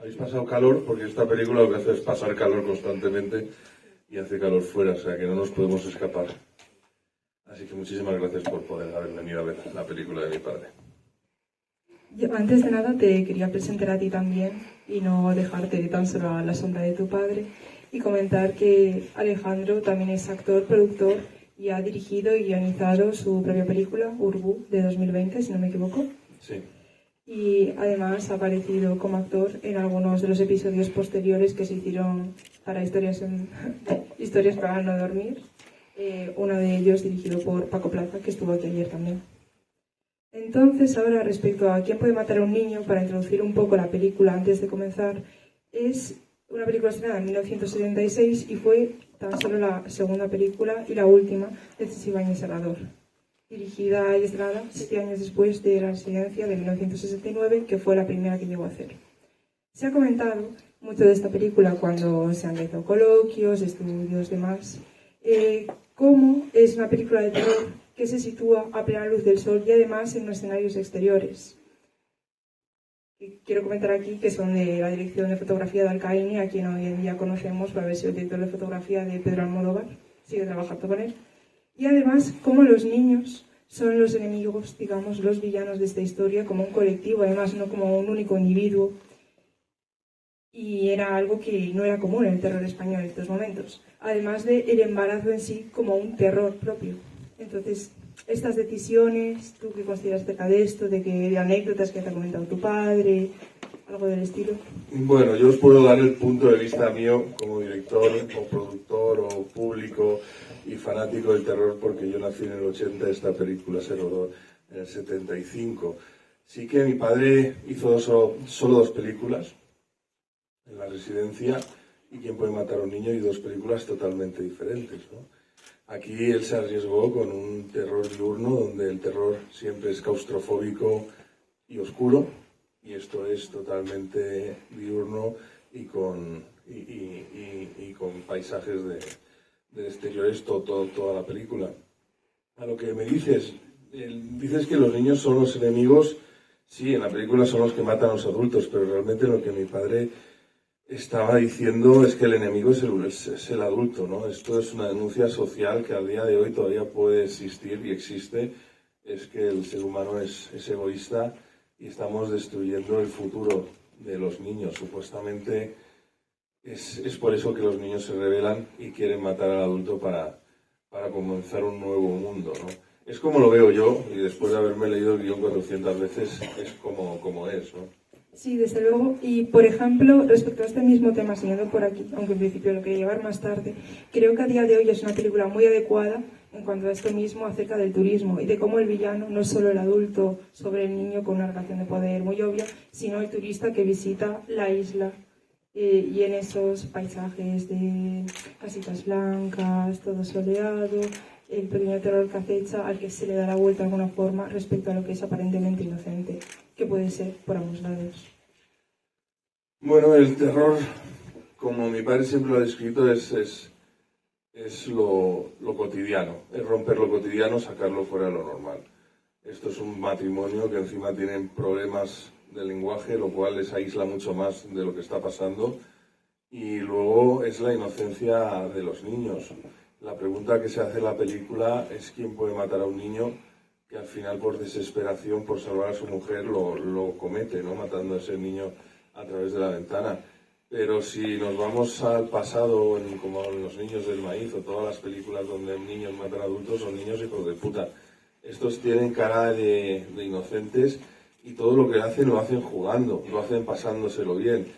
Habéis pasado calor porque esta película lo que hace es pasar calor constantemente y hace calor fuera, o sea que no nos podemos escapar. Así que muchísimas gracias por poder haber venido a ver la película de mi padre. Yo, antes de nada, te quería presentar a ti también y no dejarte tan solo a la sombra de tu padre y comentar que Alejandro también es actor, productor y ha dirigido y guionizado su propia película, Urbu, de 2020, si no me equivoco. Sí. Y además ha aparecido como actor en algunos de los episodios posteriores que se hicieron para Historias para no dormir. Uno de ellos dirigido por Paco Plaza, que estuvo aquí ayer también. Entonces, ahora respecto a quién puede matar a un niño, para introducir un poco la película antes de comenzar, es una película estrenada en 1976 y fue tan solo la segunda película y la última de José Ibáñez Serrador, dirigida y estrenada 7 años después de La Residencia de 1969, que fue la primera que llegó a hacer. Se ha comentado mucho de esta película cuando se han hecho coloquios, estudios, demás, cómo es una película de terror que se sitúa a plena luz del sol y además en escenarios exteriores. Quiero comentar aquí que son de la dirección de fotografía de Alcaine, a quien hoy en día conocemos por haber sido el director de fotografía de Pedro Almodóvar, sigue trabajando con él. Y además, cómo los niños son los enemigos, digamos, los villanos de esta historia, como un colectivo, además no como un único individuo. Y era algo que no era común en el terror español en estos momentos, además del embarazo en sí como un terror propio. Entonces, estas decisiones, ¿tú qué consideras acerca de esto? De anécdotas que te ha comentado tu padre, algo del estilo. Bueno, yo os puedo dar el punto de vista mío como director o productor o público y fanático del terror, porque yo nací en el 80, esta película se rodó en el 75. Sí que mi padre hizo solo 2 películas, en La Residencia y Quién puede matar a un niño, y 2 películas totalmente diferentes, ¿no? Aquí él se arriesgó con un terror diurno, donde el terror siempre es claustrofóbico y oscuro, y esto es totalmente diurno y con paisajes de exteriores toda la película. A lo que me dices que los niños son los enemigos. Sí, en la película son los que matan a los adultos, pero realmente lo que mi padre estaba diciendo es que el enemigo es el adulto, ¿no? Esto es una denuncia social que al día de hoy todavía puede existir y existe. Es que el ser humano es egoísta y estamos destruyendo el futuro de los niños. Supuestamente es por eso que los niños se rebelan y quieren matar al adulto para comenzar un nuevo mundo, ¿no? Es como lo veo yo, y después de haberme leído el guión 400 veces, es como es, ¿no? Sí, desde luego. Y, por ejemplo, respecto a este mismo tema, siguiendo por aquí, aunque en principio lo quería llevar más tarde, creo que a día de hoy es una película muy adecuada en cuanto a esto mismo acerca del turismo y de cómo el villano no es solo el adulto sobre el niño con una relación de poder muy obvia, sino el turista que visita la isla y en esos paisajes de casitas blancas, todo soleado, el pequeño terror que acecha al que se le da la vuelta de alguna forma respecto a lo que es aparentemente inocente, que puede ser por ambos lados. Bueno, el terror, como mi padre siempre lo ha descrito, es lo cotidiano, es romper lo cotidiano, sacarlo fuera de lo normal. Esto es un matrimonio que encima tienen problemas de lenguaje, lo cual les aísla mucho más de lo que está pasando. Y luego es la inocencia de los niños. La pregunta que se hace en la película es quién puede matar a un niño que al final, por desesperación, por salvar a su mujer, lo comete, ¿no? Matando a ese niño a través de la ventana. Pero si nos vamos al pasado, como en Los niños del maíz o todas las películas donde niños matan a adultos, son niños hijos de puta. Estos tienen cara de inocentes y todo lo que hacen lo hacen jugando, lo hacen pasándoselo bien.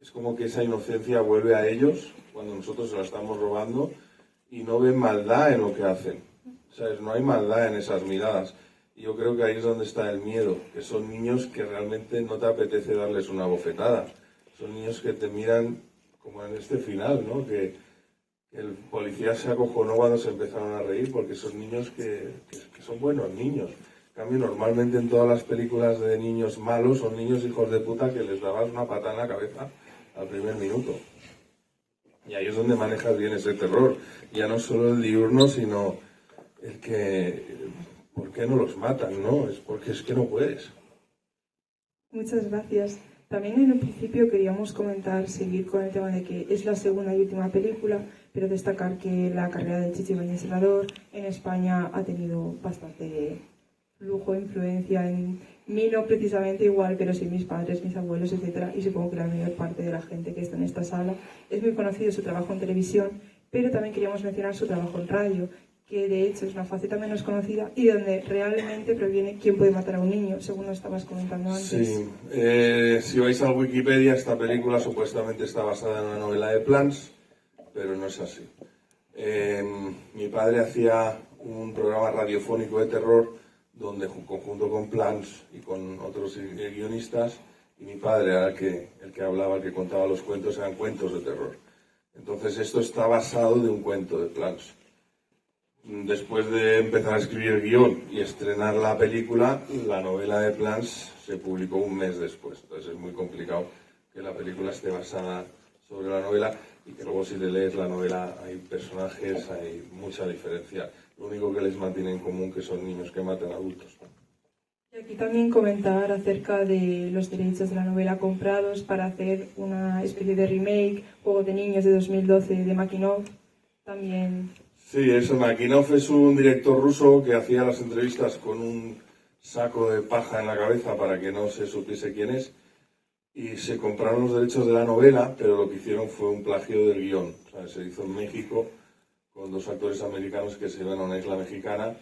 Es como que esa inocencia vuelve a ellos cuando nosotros se la estamos robando y no ven maldad en lo que hacen. ¿Sabes? No hay maldad en esas miradas. Y yo creo que ahí es donde está el miedo, que son niños que realmente no te apetece darles una bofetada. Son niños que te miran como en este final, ¿no? Que el policía se acojonó cuando se empezaron a reír, porque son niños que son buenos niños. En cambio, normalmente en todas las películas de niños malos son niños hijos de puta que les dabas una patada en la cabeza al primer minuto. Y ahí es donde manejas bien ese terror. Ya no solo el diurno, sino el que... ¿Por qué no los matan? No, es porque es que no puedes. Muchas gracias. También en un principio queríamos comentar, seguir con el tema de que es la segunda y última película, pero destacar que la carrera de Chicho Ibáñez Serrador en España ha tenido bastante lujo, influencia en mí, no precisamente igual, pero sí mis padres, mis abuelos, etcétera, y supongo que la mayor parte de la gente que está en esta sala. Es muy conocido su trabajo en televisión, pero también queríamos mencionar su trabajo en radio, que de hecho es una faceta menos conocida y donde realmente proviene quién puede matar a un niño, según lo estabas comentando antes. Sí, si vais a Wikipedia, esta película supuestamente está basada en una novela de Plans, pero no es así. Mi padre hacía un programa radiofónico de terror donde junto con Plans y con otros guionistas, y mi padre era el que hablaba, el que contaba los cuentos, eran cuentos de terror. Entonces esto está basado de un cuento de Plans. Después de empezar a escribir el guión y estrenar la película, la novela de Plans se publicó un mes después. Entonces es muy complicado que la película esté basada sobre la novela y que luego si le lees la novela hay personajes, hay mucha diferencia. Lo único que les mantiene en común que son niños que matan adultos. Y aquí también comentar acerca de los derechos de la novela comprados para hacer una especie de remake, Juego de Niños de 2012 de Makinov. También... Sí, eso, Makinov es un director ruso que hacía las entrevistas con un saco de paja en la cabeza para que no se supiese quién es, y se compraron los derechos de la novela, pero lo que hicieron fue un plagio del guión. O sea, se hizo en México con dos actores americanos que se iban a una isla mexicana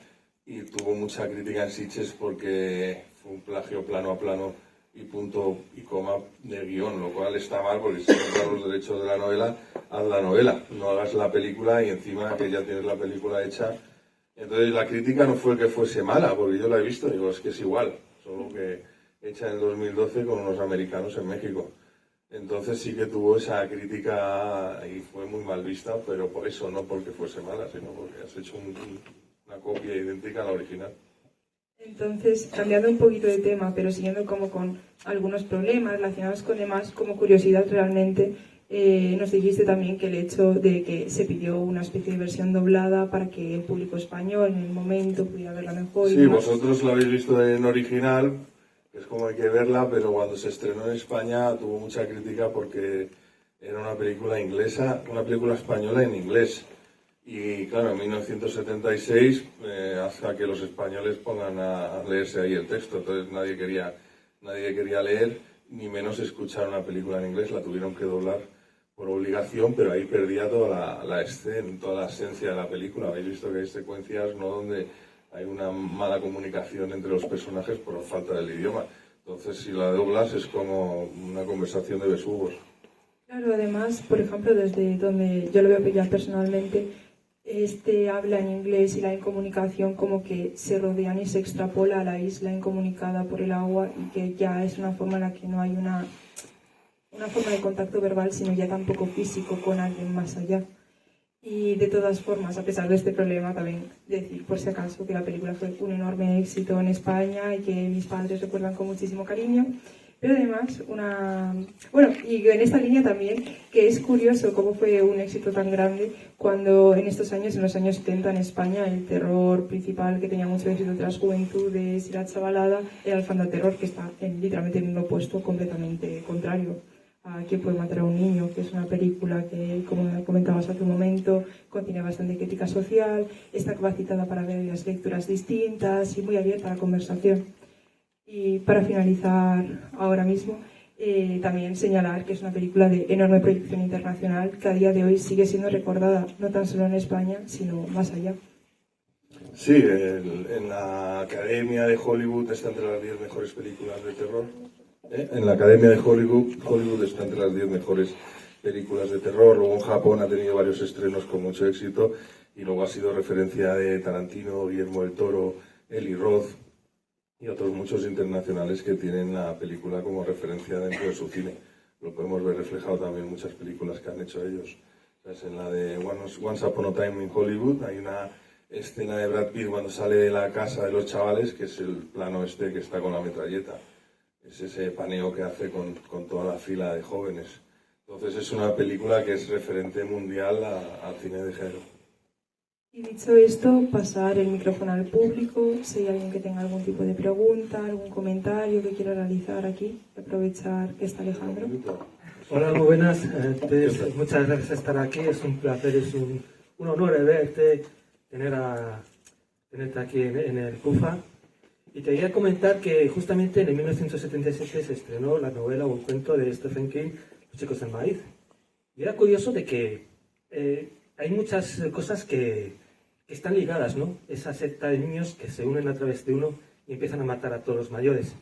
y tuvo mucha crítica en Sitges porque fue un plagio plano a plano y punto y coma del guión, lo cual está mal porque si compras los derechos de la novela, haz la novela, no hagas la película y encima que ya tienes la película hecha. Entonces la crítica no fue que fuese mala, porque yo la he visto, digo, es que es igual, solo que hecha en 2012 con unos americanos en México. Entonces sí que tuvo esa crítica y fue muy mal vista, pero por eso, no porque fuese mala, sino porque has hecho una copia idéntica a la original. Entonces, cambiando un poquito de tema, pero siguiendo como con algunos problemas relacionados con demás, como curiosidad realmente, nos dijiste también que el hecho de que se pidió una especie de versión doblada para que el público español en el momento pudiera verla mejor. Sí, vosotros la habéis visto en original, que es como hay que verla, pero cuando se estrenó en España tuvo mucha crítica porque era una película inglesa, una película española en inglés. Y claro, en 1976, hasta que los españoles pongan a leerse ahí el texto, entonces nadie quería leer, ni menos escuchar una película en inglés, la tuvieron que doblar por obligación, pero ahí perdía toda la escena, toda la esencia de la película. Habéis visto que hay secuencias no donde hay una mala comunicación entre los personajes por falta del idioma. Entonces, si la doblas es como una conversación de besugos. Claro, además, por ejemplo, desde donde yo lo veo ya personalmente, habla en inglés y la incomunicación como que se rodean y se extrapola a la isla incomunicada por el agua y que ya es una forma en la que no hay una forma de contacto verbal, sino ya tampoco físico con alguien más allá. Y de todas formas, a pesar de este problema, también decir, por si acaso, que la película fue un enorme éxito en España y que mis padres recuerdan con muchísimo cariño. Pero además, y en esta línea también, que es curioso cómo fue un éxito tan grande cuando en estos años, en los años 70 en España, el terror principal que tenía mucho éxito entre las juventudes y la chavalada era el fantaterror, que está literalmente en un opuesto completamente contrario a ¿Quién puede matar a un niño?, que es una película que, como comentabas hace un momento, contiene bastante crítica social, está capacitada para ver las lecturas distintas y muy abierta a la conversación. Y para finalizar ahora mismo, también señalar que es una película de enorme proyección internacional que a día de hoy sigue siendo recordada no tan solo en España, sino más allá. Sí, en la Academia de Hollywood está entre las 10 mejores películas de terror. En la Academia de Hollywood está entre las 10 mejores películas de terror. Luego en Japón ha tenido varios estrenos con mucho éxito y luego ha sido referencia de Tarantino, Guillermo del Toro, Eli Roth y otros muchos internacionales que tienen la película como referencia dentro de su cine. Lo podemos ver reflejado también en muchas películas que han hecho ellos. En la de Once Upon a Time in Hollywood hay una escena de Brad Pitt cuando sale de la casa de los chavales, que es el plano que está con la metralleta. Es ese paneo que hace con toda la fila de jóvenes. Entonces es una película que es referente mundial al cine de género. Y dicho esto, pasar el micrófono al público, si hay alguien que tenga algún tipo de pregunta, algún comentario que quiera realizar aquí, aprovechar que está Alejandro. Hola, muy buenas. Muchas gracias por estar aquí. Es un placer, es un honor verte, tenerte aquí en el CUFA. Y te quería comentar que justamente en el 1977 se estrenó la novela o el cuento de Stephen King, Los chicos del maíz. Y era curioso de que hay muchas cosas que están ligadas, ¿no? Esa secta de niños que se unen a través de uno y empiezan a matar a todos los mayores.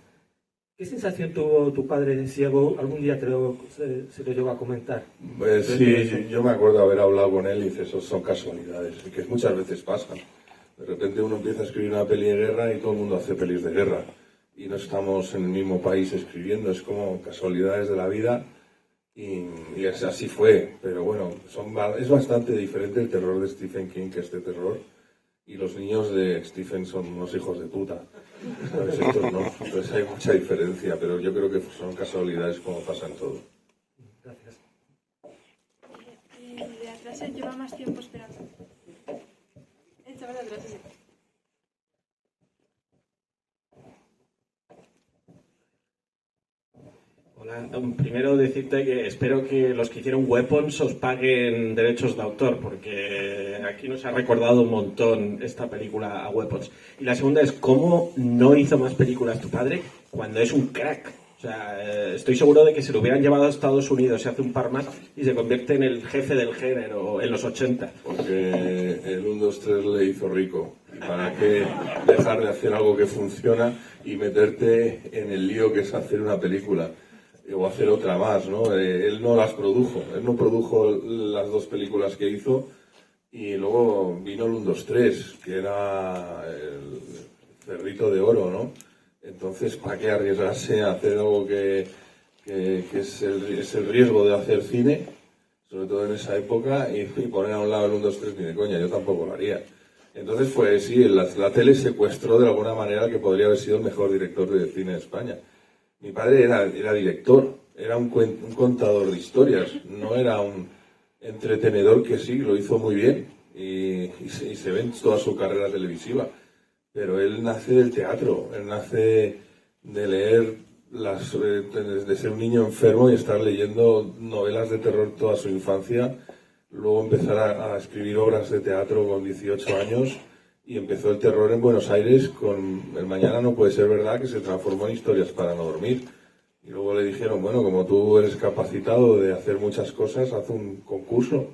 ¿Qué sensación tuvo tu padre si algún día se lo llegó a comentar? Pues sí, yo me acuerdo haber hablado con él y dice, eso son casualidades, y que muchas veces pasan. De repente uno empieza a escribir una peli de guerra y todo el mundo hace pelis de guerra. Y no estamos en el mismo país escribiendo, es como casualidades de la vida. Y así fue, pero bueno, es bastante diferente el terror de Stephen King que este terror. Y los niños de Stephen son unos hijos de puta. ¿Sabes? Estos no. Entonces hay mucha diferencia, pero yo creo que son casualidades como pasa en todo. Gracias. De atrás lleva más tiempo esperando. El chaval de atrás, sí. Hola, primero decirte que espero que los que hicieron Weapons os paguen derechos de autor, porque aquí nos ha recordado un montón esta película a Weapons. Y la segunda es, ¿cómo no hizo más películas tu padre cuando es un crack? O sea, estoy seguro de que se lo hubieran llevado a Estados Unidos, se hace un par más y se convierte en el jefe del género en los 80. Porque el 1, 2, 3 le hizo rico. ¿Y para qué dejar de hacer algo que funciona y meterte en el lío que es hacer una película? O hacer otra más, ¿no? Él no las produjo, él no produjo las 2 películas que hizo y luego vino el 1, 2, 3, que era el cerrito de oro, ¿no? Entonces, ¿para qué arriesgarse a hacer algo que es el riesgo de hacer cine, sobre todo en esa época, y poner a un lado el 1, 2, 3 ni de coña? Yo tampoco lo haría. Entonces, pues sí, la tele secuestró de alguna manera al que podría haber sido el mejor director de cine de España. Mi padre era director, era un contador de historias, no era un entretenedor, que sí, lo hizo muy bien y se ve en toda su carrera televisiva. Pero él nace del teatro, él nace de leer, de ser un niño enfermo y estar leyendo novelas de terror toda su infancia, luego empezar a escribir obras de teatro con 18 años. Y empezó el terror en Buenos Aires con El mañana no puede ser verdad, que se transformó en Historias para no dormir. Y luego le dijeron, bueno, como tú eres capacitado de hacer muchas cosas, haz un concurso.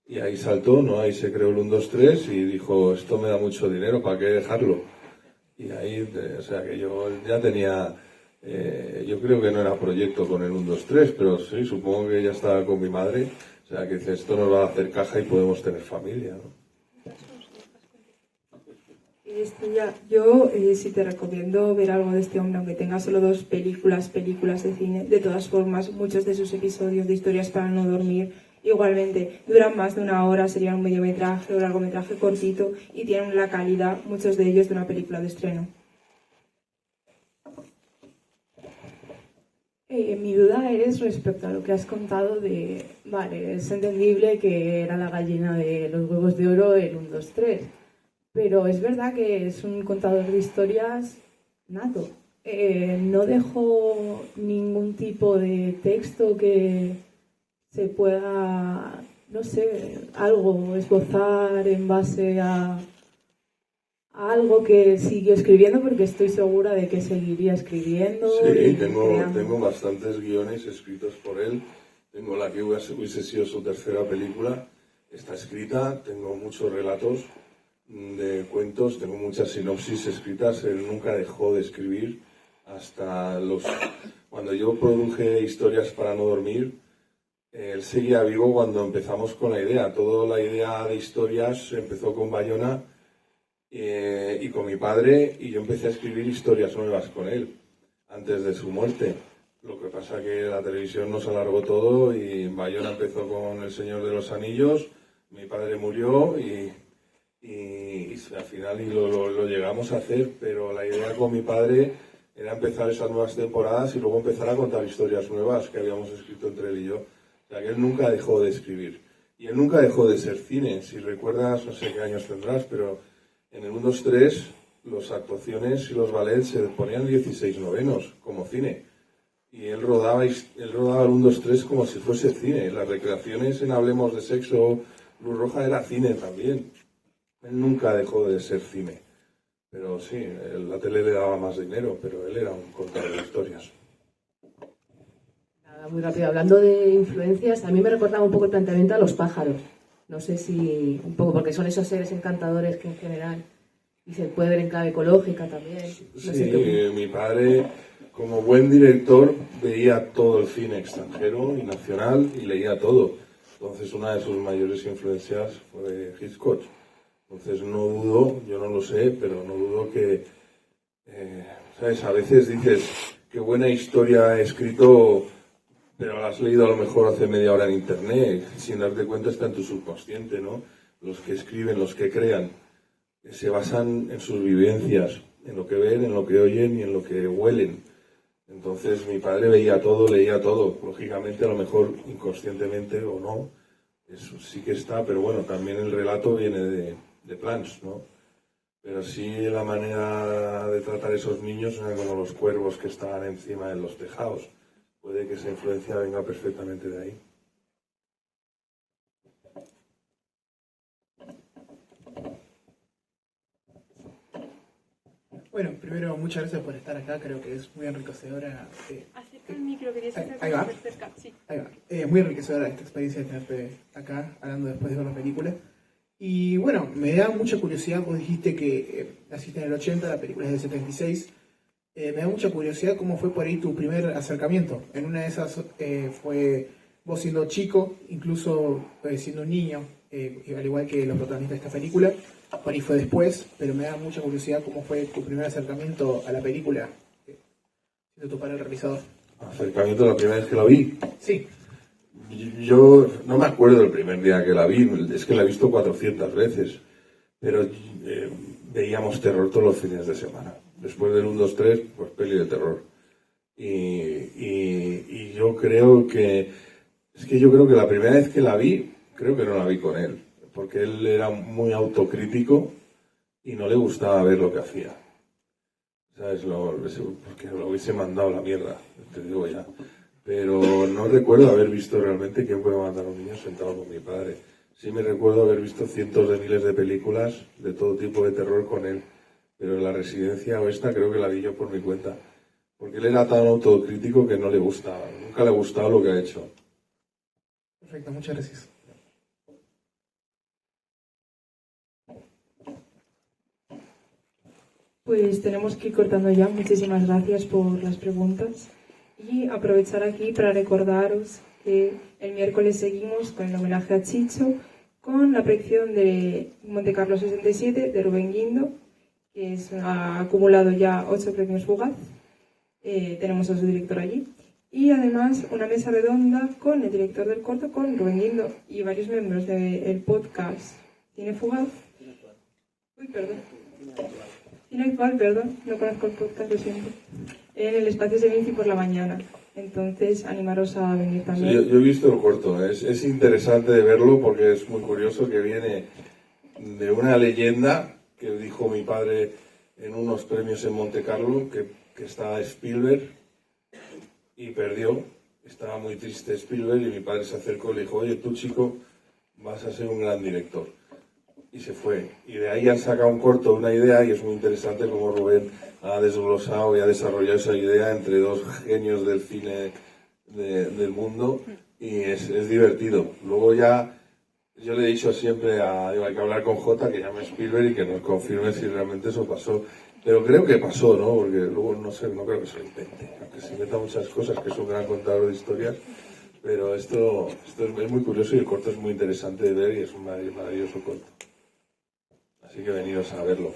Y ahí saltó, ¿no? Ahí se creó el 1, 2, 3 y dijo, esto me da mucho dinero, ¿para qué dejarlo? Y ahí, o sea, que yo ya tenía, yo creo que no era proyecto con el 1, 2, 3, pero sí, supongo que ya estaba con mi madre. O sea, que dice, esto nos va a hacer caja y podemos tener familia, ¿no? Yo sí te recomiendo ver algo de este hombre, aunque tenga solo 2 películas de cine. De todas formas, muchos de sus episodios de Historias para no dormir igualmente duran más de 1 hora, serían un mediometraje o largometraje cortito y tienen la calidad, muchos de ellos, de una película de estreno. Mi duda es respecto a lo que has contado de, vale, es entendible que era la gallina de los huevos de oro el 1, 2, 3. Pero es verdad que es un contador de historias nato. No dejó ningún tipo de texto que se pueda, no sé, algo esbozar en base a algo que siguió escribiendo, porque estoy segura de que seguiría escribiendo. Sí, tengo bastantes guiones escritos por él. Tengo la que hubiese sido su 3ª película. Está escrita, tengo muchos relatos de cuentos, tengo muchas sinopsis escritas. Él nunca dejó de escribir hasta cuando yo produje Historias para no dormir. Él seguía vivo cuando empezamos con la idea. Toda la idea de historias empezó con Bayona y con mi padre, y yo empecé a escribir historias nuevas con él antes de su muerte. Lo que pasa que la televisión nos alargó todo y Bayona empezó con El Señor de los Anillos, mi padre murió y al final lo llegamos a hacer, pero la idea con mi padre era empezar esas nuevas temporadas y luego empezar a contar historias nuevas que habíamos escrito entre él y yo. O sea, que él nunca dejó de escribir. Y él nunca dejó de ser cine. Si recuerdas, no sé qué años tendrás, pero en el 1, 2, 3 las actuaciones y los ballets se ponían 16 novenos como cine. Y él rodaba el 1, 2, 3 como si fuese cine. Las recreaciones en Hablemos de Sexo, Luz Roja era cine también. Él nunca dejó de ser cine. Pero sí, la tele le daba más dinero, pero él era un contador de historias. Nada, muy rápido. Hablando de influencias, a mí me recordaba un poco el planteamiento a Los pájaros. No sé si un poco, porque son esos seres encantadores que en general, y se puede ver en clave ecológica también. No sé Sí, mi padre, como buen director, veía todo el cine extranjero y nacional y leía todo. Entonces una de sus mayores influencias fue Hitchcock. Entonces no dudo, yo no lo sé, pero no dudo que, ¿sabes? A veces dices, qué buena historia he escrito, pero la has leído a lo mejor hace media hora en internet, sin darte cuenta está en tu subconsciente, ¿no? Los que escriben, los que crean, se basan en sus vivencias, en lo que ven, en lo que oyen y en lo que huelen. Entonces mi padre veía todo, leía todo, lógicamente a lo mejor inconscientemente o no, eso sí que está, pero bueno, también el relato viene de Plans, ¿no? Pero sí la manera de tratar a esos niños era como los cuervos que estaban encima de los tejados. Puede que esa influencia venga perfectamente de ahí. Bueno, primero, muchas gracias por estar acá, creo que es muy enriquecedora. Acerca el micro, querías hacer Ahí va. cerca. Sí. Ahí va. Muy enriquecedora esta experiencia de tenerte acá, hablando después de ver la película. Y bueno, me da mucha curiosidad, vos dijiste que naciste en el 80, la película es del 76. Me da mucha curiosidad cómo fue por ahí tu primer acercamiento. En una de esas fue vos siendo chico, incluso siendo un niño, al igual que los protagonistas de esta película. Por ahí fue después, pero me da mucha curiosidad cómo fue tu primer acercamiento a la película, siendo tu padre el realizador. Acercamiento la primera vez que la vi. Sí. Yo no me acuerdo del primer día que la vi, es que la he visto 400 veces, pero veíamos terror todos los fines de semana. Después del 1, 2, 3, pues peli de terror. Y yo creo que, yo creo que la primera vez que la vi, creo que no la vi con él, porque él era muy autocrítico y no le gustaba ver lo que hacía. ¿Sabes? Porque lo hubiese mandado a la mierda, te digo ya. Pero no recuerdo haber visto realmente quién puede mandar a un niño sentado con mi padre. Sí me recuerdo haber visto cientos de miles de películas de todo tipo de terror con él, pero en la residencia o esta creo que la vi yo por mi cuenta. Porque él era tan autocrítico que no le gustaba, nunca le ha gustado lo que ha hecho. Perfecto, muchas gracias. Pues tenemos que ir cortando ya. Muchísimas gracias por las preguntas. Y aprovechar aquí para recordaros que el miércoles seguimos con el homenaje a Chicho, con la proyección de Monte Carlo 67 de Rubén Guindo, que ha acumulado ya 8 premios Fugaz. Tenemos a su director allí. Y además una mesa redonda con el director del corto, con Rubén Guindo, y varios miembros del podcast Cine Fugaz. Uy, perdón. Cine Actual, perdón, no conozco el podcast, lo siento. En el espacio de Vinci por la mañana. Entonces, animaros a venir también. Sí, yo he visto el corto, es interesante de verlo porque es muy curioso que viene de una leyenda que dijo mi padre en unos premios en Monte Carlo, que estaba Spielberg y perdió. Estaba muy triste Spielberg y mi padre se acercó y le dijo, oye, tú chico, vas a ser un gran director. Y se fue. Y de ahí han sacado un corto, una idea, y es muy interesante cómo Rubén ha desglosado y ha desarrollado esa idea entre dos genios del cine del mundo, y es divertido. Luego ya, yo le he dicho siempre hay que hablar con Jota, que llame a Spielberg y que nos confirme si realmente eso pasó. Pero creo que pasó, ¿no? Porque luego, no sé, no creo que se lo invente. Aunque se inventa muchas cosas, que es un gran contador de historias. Pero esto es muy curioso y el corto es muy interesante de ver y es un maravilloso corto. Así que veniros a verlo.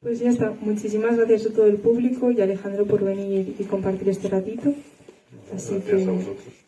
Pues ya está. Muchísimas gracias a todo el público y a Alejandro por venir y compartir este ratito. Así Gracias que a vosotros.